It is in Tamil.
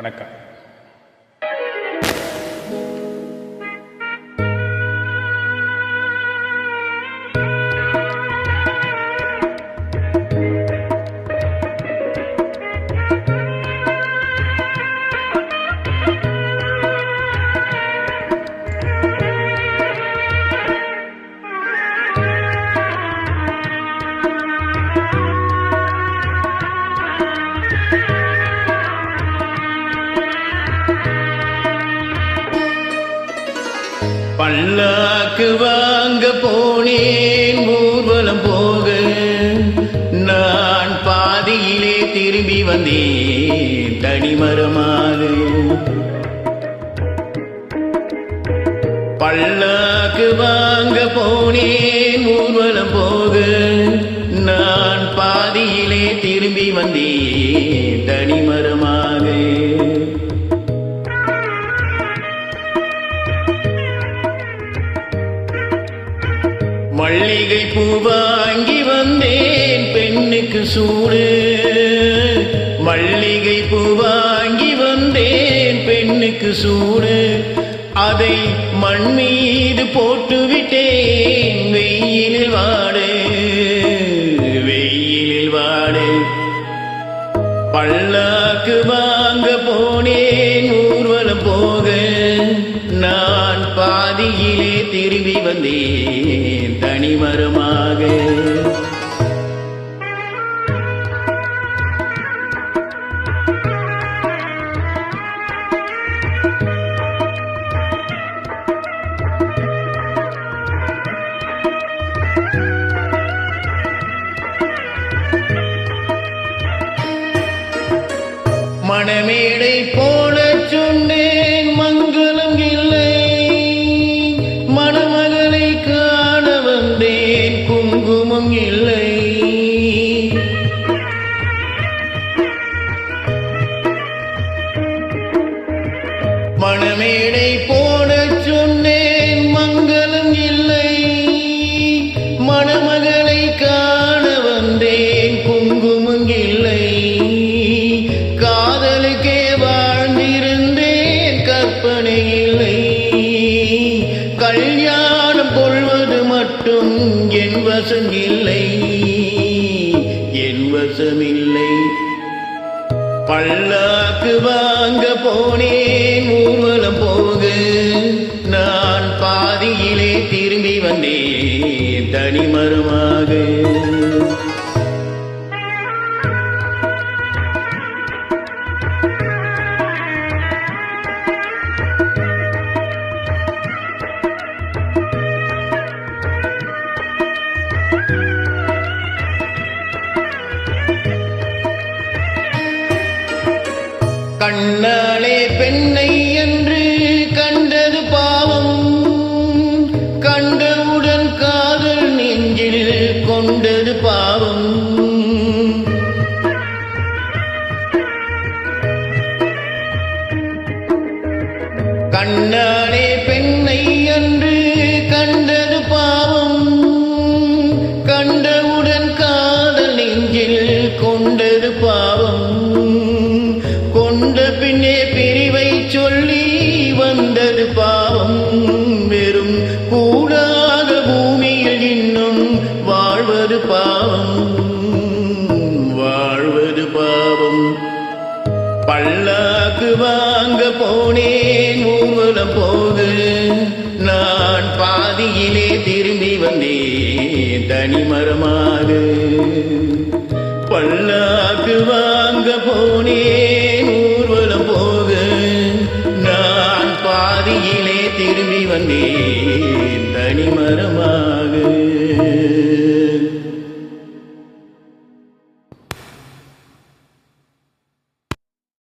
வணக்கம். பல்லாக்கு வாங்க போனேன் ஊர்வலம் போக, நான் பாதியிலே திரும்பி வந்தேன் தனிமரமாக. பல்லாக்கு வாங்க போனேன் ஊர்வலம் போக, நான் பாதியிலே திரும்பி வந்தேன் தனிமரமாக. மல்லிகை பூ வாங்கி வந்தேன் பெண்ணுக்கு சூடு, மல்லிகை பூ வாங்கி வந்தேன் பெண்ணுக்கு சூடு. அதை மண் மீது போட்டு விட்டேன் வெயிலில் வாடு, வெயிலில் வாடு. பல்லாக்கு வாங்க போனேன் ஊர்வலம் போக, நான் பாதியிலே திரும்பி வந்தேன் தனிமரமாக. மணமேடை போல சொன்னேன் மங்களம் இல்லை, மணமகளை காண வந்தேன் குங்குமம் இல்லை. மணமேடை போல சொன்னேன் மங்களம் இல்லை, மணமகளை காண வந்தேன் குங்குமம் இல்லை. காதலுக்கே வாழ்ந்திருந்தேன் கற்பனை இல்லை, கல்யாணம் கொள்வது மட்டும் என் வசம் இல்லை, என் வசமில்லை. பல்லாக்கு வாங்க போனேன் ஊர்வலம் போக, நான் பாதியிலே திரும்பி வந்தேன் தனிமரமாக. கண்ணாலே பெண்ணை என்று கண்டது பாவம், கண்டவுடன் காதல் நெஞ்சில் கொண்டது பாவம். கண்ணாலே பெண்ணை என்று கண்டது பாவம், கண்டவுடன் காதல் நெஞ்சில் கொண்டது பாவம். கொண்ட பின்னே பிரிவை சொல்லி வந்தது பாவம், வெறும் கூடாத பூமியில் இன்னும் வாழ்வது பாவம், வாழ்வது பாவம். பல்லாக்கு வாங்க போனேன் ஊர்வலம் போக, நான் பாதியிலே திரும்பி வந்தேன் தனிமரமாக. பல்லாக்கு வாங்க போனேன் ஊர்வலம் போக, நான் பாதியிலே திரும்பி வந்தேன் தனிமரமாக.